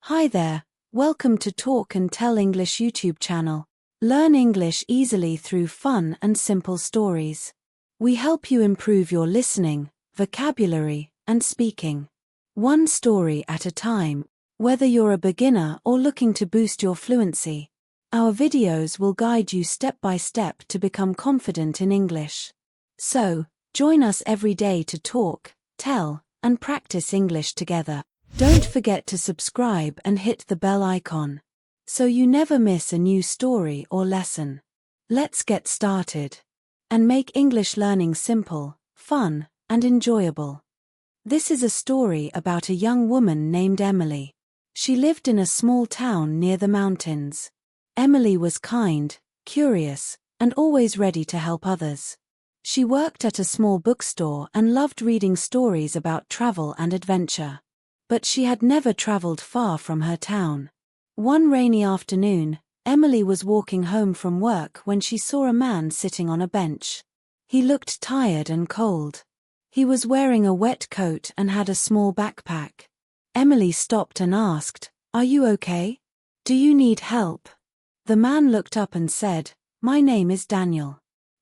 Hi there, welcome to Talk and Tell English YouTube channel. Learn English easily through fun and simple stories. We help you improve your listening, vocabulary, and speaking. One story at a time, whether you're a beginner or looking to boost your fluency. Our videos will guide you step by step to become confident in English. So, join us every day to talk, tell, and practice English together. Don't forget to subscribe and hit the bell icon, so you never miss a new story or lesson. Let's get started and make English learning simple, fun, and enjoyable. This is a story about a young woman named Emily. She lived in a small town near the mountains. Emily was kind, curious, and always ready to help others. She worked at a small bookstore and loved reading stories about travel and adventure. But she had never traveled far from her town. One rainy afternoon, Emily was walking home from work when she saw a man sitting on a bench. He looked tired and cold. He was wearing a wet coat and had a small backpack. Emily stopped and asked, "Are you okay? Do you need help?" The man looked up and said, "My name is Daniel.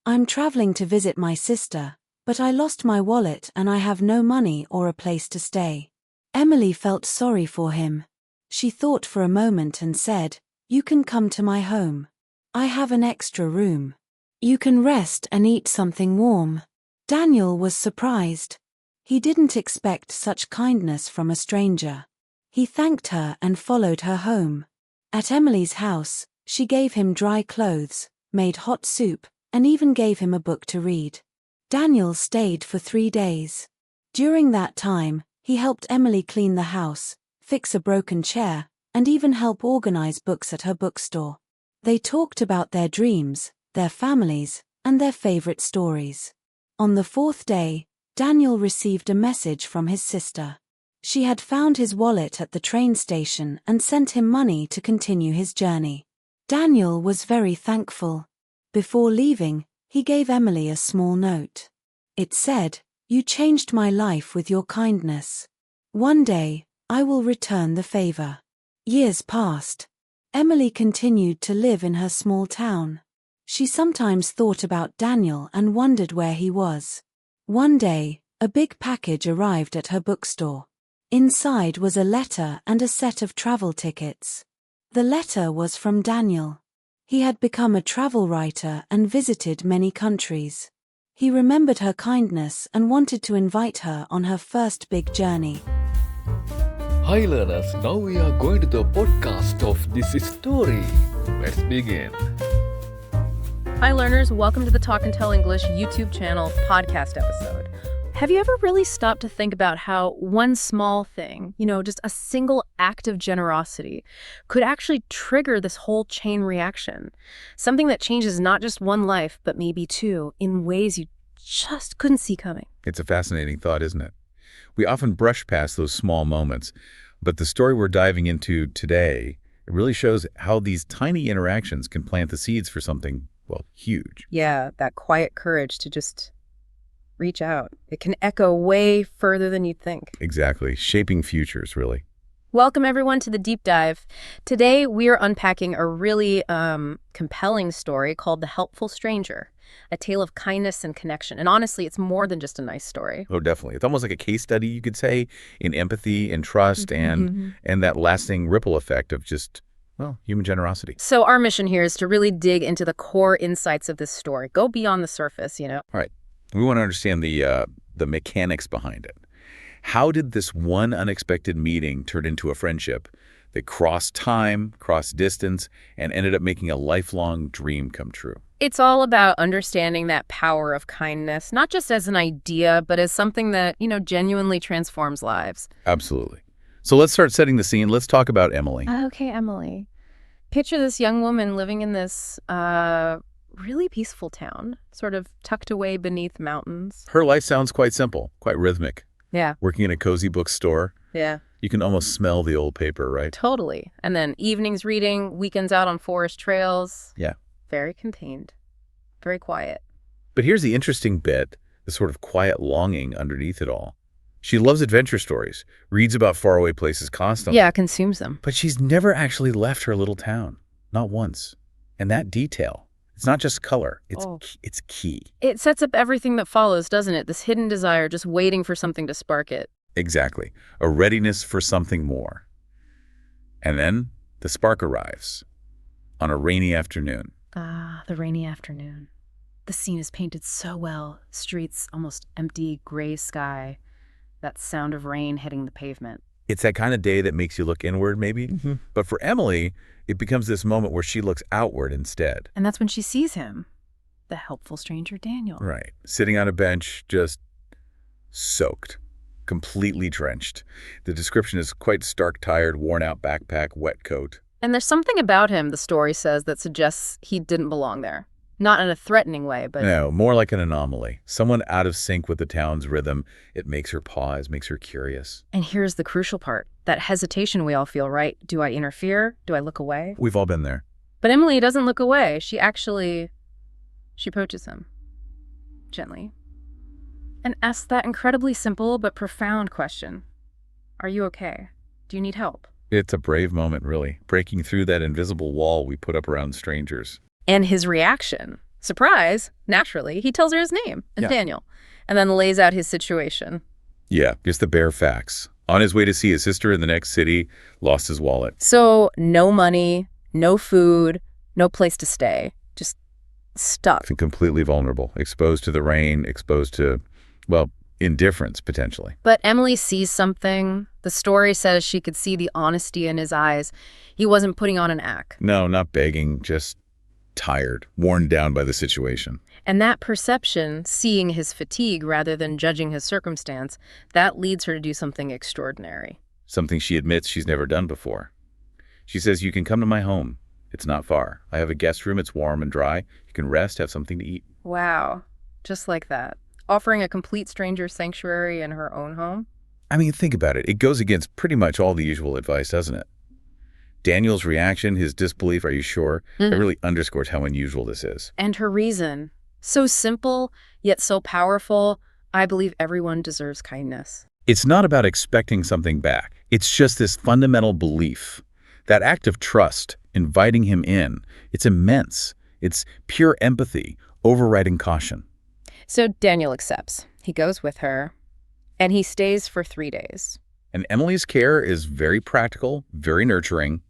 I'm traveling to visit my sister, but I lost my wallet and I have no money or a place to stay." Emily felt sorry for him. She thought for a moment and said, "You can come to my home. I have an extra room. You can rest and eat something warm." Daniel was surprised. He didn't expect such kindness from a stranger. He thanked her and followed her home. At Emily's house, she gave him dry clothes, made hot soup, and even gave him a book to read. Daniel stayed for 3 days. During that time, he helped Emily clean the house, fix a broken chair, and even help organize books at her bookstore. They talked about their dreams, their families, and their favorite stories. On the 4th day, Daniel received a message from his sister. She had found his wallet at the train station and sent him money to continue his journey. Daniel was very thankful. Before leaving, he gave Emily a small note. It said, "You changed my life with your kindness. One day, I will return the favor." Years passed. Emily continued to live in her small town. She sometimes thought about Daniel and wondered where he was. One day, a big package arrived at her bookstore. Inside was a letter and a set of travel tickets. The letter was from Daniel. He had become a travel writer and visited many countries. He remembered her kindness and wanted to invite her on her first big journey. Hi learners, now we are going to the podcast of this story. Let's begin. Hi learners, welcome to the Talk and Tell English YouTube channel podcast episode. Have you ever really stopped to think about how one small thing, just a single act of generosity, could actually trigger this whole chain reaction? Something that changes not just one life, but maybe two, in ways you just couldn't see coming. It's a fascinating thought, isn't it? We often brush past those small moments, but the story we're diving into today, it really shows how these tiny interactions can plant the seeds for something, well, huge. Yeah, that quiet courage to just reach out. It can echo way further than you'd think. Exactly. Shaping futures, really. Welcome, everyone, to the Deep Dive. Today, we are unpacking a really compelling story called The Helpful Stranger, a tale of kindness and connection. And honestly, it's more than just a nice story. Oh, definitely. It's almost like a case study, you could say, in empathy and trust and that lasting ripple effect of just, well, human generosity. So our mission here is to really dig into the core insights of this story. Go beyond the surface, All right. We want to understand the mechanics behind it. How did this one unexpected meeting turn into a friendship that crossed time, crossed distance, and ended up making a lifelong dream come true? It's all about understanding that power of kindness, not just as an idea, but as something that, genuinely transforms lives. Absolutely. So let's start setting the scene. Let's talk about Emily. Okay, Emily. Picture this young woman living in this really peaceful town, sort of tucked away beneath mountains. Her life sounds quite simple, quite rhythmic. Yeah. Working in a cozy bookstore. Yeah. You can almost smell the old paper, right? Totally. And then evenings reading, weekends out on forest trails. Yeah. Very contained. Very quiet. But here's the interesting bit, the sort of quiet longing underneath it all. She loves adventure stories, reads about faraway places constantly. Yeah, consumes them. But she's never actually left her little town. Not once. And that detail, it's not just color, it's key. It sets up everything that follows, doesn't it? This hidden desire just waiting for something to spark it. Exactly. A readiness for something more. And then the spark arrives on a rainy afternoon. Ah, the rainy afternoon. The scene is painted so well. Streets, almost empty, gray sky. That sound of rain hitting the pavement. It's that kind of day that makes you look inward, maybe. But for Emily, it becomes this moment where she looks outward instead. And that's when she sees him, the helpful stranger Daniel. Right. Sitting on a bench, just soaked, completely drenched. The description is quite stark, tired, worn out backpack, wet coat. And there's something about him, the story says, that suggests he didn't belong there. Not in a threatening way, but... No, more like an anomaly. Someone out of sync with the town's rhythm. It makes her pause, makes her curious. And here's the crucial part. That hesitation we all feel, right? Do I interfere? Do I look away? We've all been there. But Emily doesn't look away. She approaches him. Gently. And asks that incredibly simple but profound question. Are you okay? Do you need help? It's a brave moment, really. Breaking through that invisible wall we put up around strangers. And his reaction, surprise, naturally, he tells her his name, Daniel, and then lays out his situation. Yeah, just the bare facts. On his way to see his sister in the next city, lost his wallet. So no money, no food, no place to stay, just stuck. And completely vulnerable, exposed to the rain, exposed to, well, indifference, potentially. But Emily sees something. The story says she could see the honesty in his eyes. He wasn't putting on an act. No, not begging, just tired, worn down by the situation. And that perception, seeing his fatigue rather than judging his circumstance, that leads her to do something extraordinary. Something she admits she's never done before. She says, "You can come to my home. It's not far. I have a guest room. It's warm and dry. You can rest, have something to eat." Wow. Just like that. Offering a complete stranger sanctuary in her own home? I mean, think about it. It goes against pretty much all the usual advice, doesn't it? Daniel's reaction, his disbelief, "Are you sure?" It really underscores how unusual this is. And her reason. So simple, yet so powerful. I believe everyone deserves kindness. It's not about expecting something back. It's just this fundamental belief. That act of trust, inviting him in, it's immense. It's pure empathy, overriding caution. So Daniel accepts. He goes with her, and he stays for 3 days. And Emily's care is very practical, very nurturing.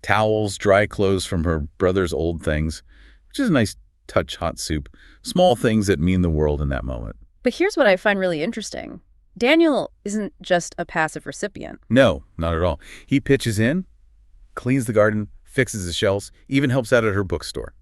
Towels, dry clothes from her brother's old things, which is a nice touch, hot soup. Small things that mean the world in that moment. But here's what I find really interesting. Daniel isn't just a passive recipient. No, not at all. He pitches in, cleans the garden, fixes the shelves, even helps out at her bookstore.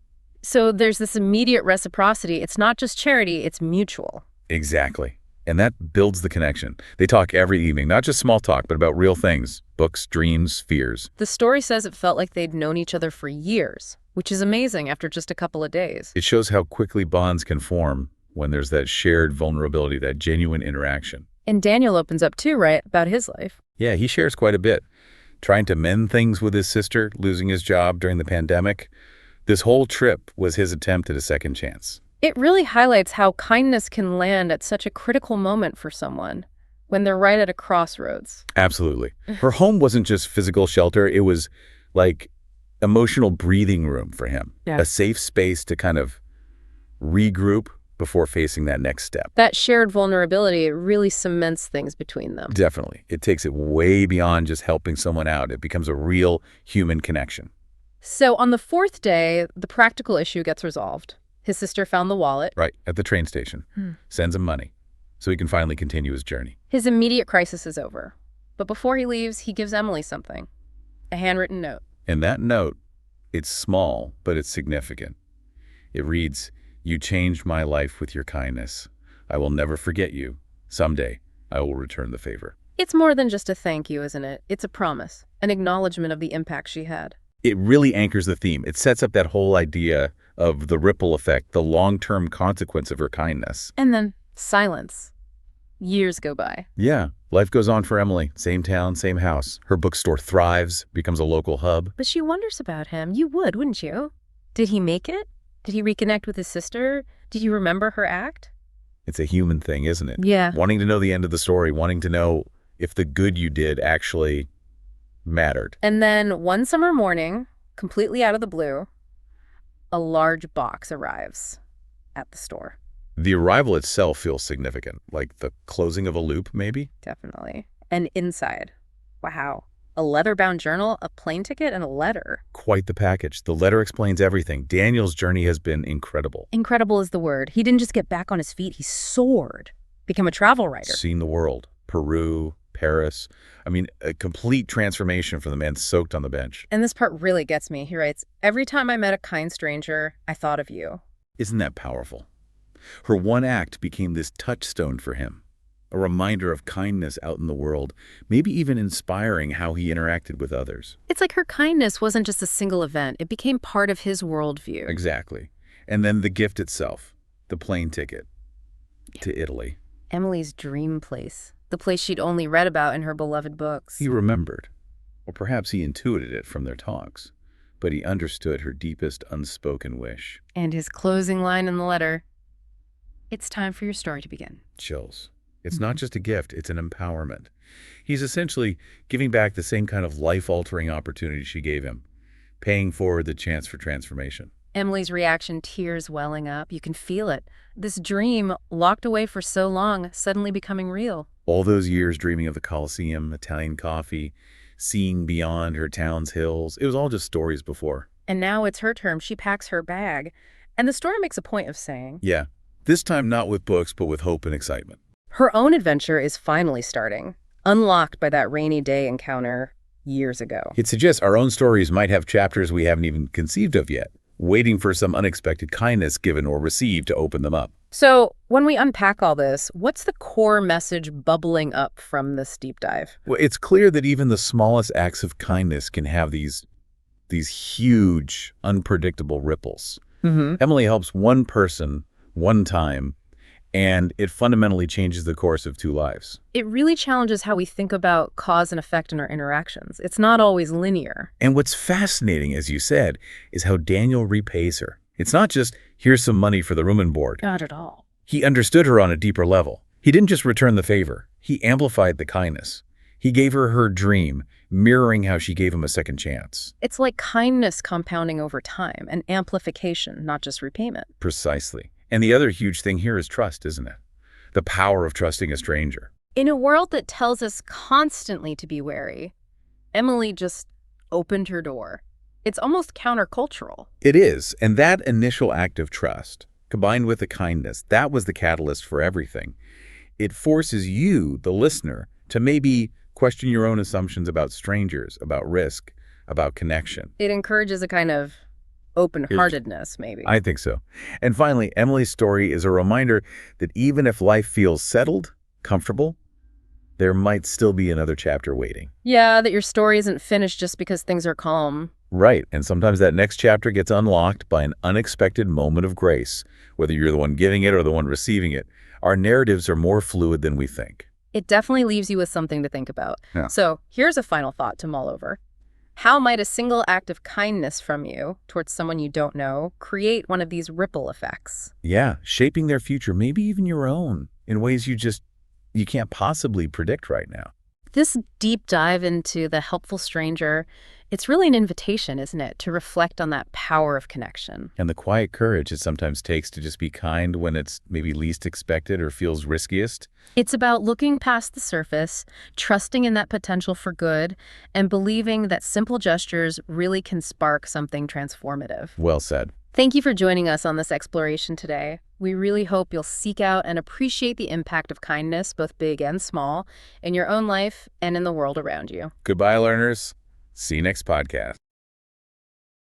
So there's this immediate reciprocity. It's not just charity, it's mutual. Exactly. And that builds the connection. They talk every evening, not just small talk, but about real things, books, dreams, fears. The story says it felt like they'd known each other for years, which is amazing after just a couple of days. It shows how quickly bonds can form when there's that shared vulnerability, that genuine interaction. And Daniel opens up too, right, about his life. Yeah, he shares quite a bit. Trying to mend things with his sister, losing his job during the pandemic. This whole trip was his attempt at a second chance. It really highlights how kindness can land at such a critical moment for someone when they're right at a crossroads. Absolutely. Her home wasn't just physical shelter. It was like emotional breathing room for him. Yeah. A safe space to kind of regroup before facing that next step. That shared vulnerability, it really cements things between them. Definitely. It takes it way beyond just helping someone out. It becomes a real human connection. So on the 4th day, the practical issue gets resolved. His sister found the wallet. Right, at the train station. Sends him money so he can finally continue his journey. His immediate crisis is over. But before he leaves, he gives Emily something. A handwritten note. And that note, it's small, but it's significant. It reads, "You changed my life with your kindness. I will never forget you. Someday, I will return the favor." It's more than just a thank you, isn't it? It's a promise, an acknowledgement of the impact she had. It really anchors the theme. It sets up that whole idea of the ripple effect, the long-term consequence of her kindness. And then silence. Years go by. Yeah, life goes on for Emily. Same town, same house. Her bookstore thrives, becomes a local hub. But she wonders about him. You would, wouldn't you? Did he make it? Did he reconnect with his sister? Did he remember her act? It's a human thing, isn't it? Yeah. Wanting to know the end of the story, wanting to know if the good you did actually mattered. And then one summer morning, completely out of the blue, a large box arrives at the store. The arrival itself feels significant, like the closing of a loop, maybe? Definitely. And inside, wow, a leather-bound journal, a plane ticket, and a letter. Quite the package. The letter explains everything. Daniel's journey has been incredible. Incredible is the word. He didn't just get back on his feet, he soared, became a travel writer. Seen the world. Peru, Paris. I mean, a complete transformation for the man soaked on the bench. And this part really gets me. He writes, "Every time I met a kind stranger, I thought of you." Isn't that powerful? Her one act became this touchstone for him, a reminder of kindness out in the world, maybe even inspiring how he interacted with others. It's like her kindness wasn't just a single event. It became part of his worldview. Exactly. And then the gift itself, the plane ticket to Italy. Emily's dream place, the place she'd only read about in her beloved books. He remembered, or perhaps he intuited it from their talks, but he understood her deepest unspoken wish. And his closing line in the letter, "It's time for your story to begin." Chills. It's not just a gift, it's an empowerment. He's essentially giving back the same kind of life-altering opportunity she gave him, paying forward the chance for transformation. Emily's reaction, tears welling up. You can feel it. This dream, locked away for so long, suddenly becoming real. All those years dreaming of the Colosseum, Italian coffee, seeing beyond her town's hills, it was all just stories before. And now it's her turn. She packs her bag. And the story makes a point of saying, Yeah, this time not with books, but with hope and excitement. her own adventure is finally starting, unlocked by that rainy day encounter years ago. It suggests our own stories might have chapters we haven't even conceived of yet, waiting for some unexpected kindness given or received to open them up. So when we unpack all this, what's the core message bubbling up from this deep dive? Well, it's clear that even the smallest acts of kindness can have these huge, unpredictable ripples. Emily helps one person, one time, and it fundamentally changes the course of two lives. It really challenges how we think about cause and effect in our interactions. It's not always linear. And what's fascinating, as you said, is how Daniel repays her. It's not just, here's some money for the room and board. Not at all. He understood her on a deeper level. He didn't just return the favor. He amplified the kindness. He gave her her dream, mirroring how she gave him a second chance. It's like kindness compounding over time, an amplification, not just repayment. Precisely. And the other huge thing here is trust, isn't it? The power of trusting a stranger. In a world that tells us constantly to be wary, Emily just opened her door. It's almost countercultural. It is, and that initial act of trust, combined with the kindness, that was the catalyst for everything. It forces you, the listener, to maybe question your own assumptions about strangers, about risk, about connection. It encourages a kind of open-heartedness, maybe. I think so. And finally, Emily's story is a reminder that even if life feels settled, comfortable, there might still be another chapter waiting. Yeah, that your story isn't finished just because things are calm. Right, and sometimes that next chapter gets unlocked by an unexpected moment of grace, whether you're the one giving it or the one receiving it. Our narratives are more fluid than we think. It definitely leaves you with something to think about. Yeah. So here's a final thought to mull over. How might a single act of kindness from you towards someone you don't know create one of these ripple effects? Yeah, shaping their future, maybe even your own, in ways you can't possibly predict right now. This deep dive into the helpful stranger, it's really an invitation, isn't it, to reflect on that power of connection. And the quiet courage it sometimes takes to just be kind when it's maybe least expected or feels riskiest. It's about looking past the surface, trusting in that potential for good, and believing that simple gestures really can spark something transformative. Well said. Thank you for joining us on this exploration today. We really hope you'll seek out and appreciate the impact of kindness, both big and small, in your own life and in the world around you. Goodbye, learners. See you next podcast.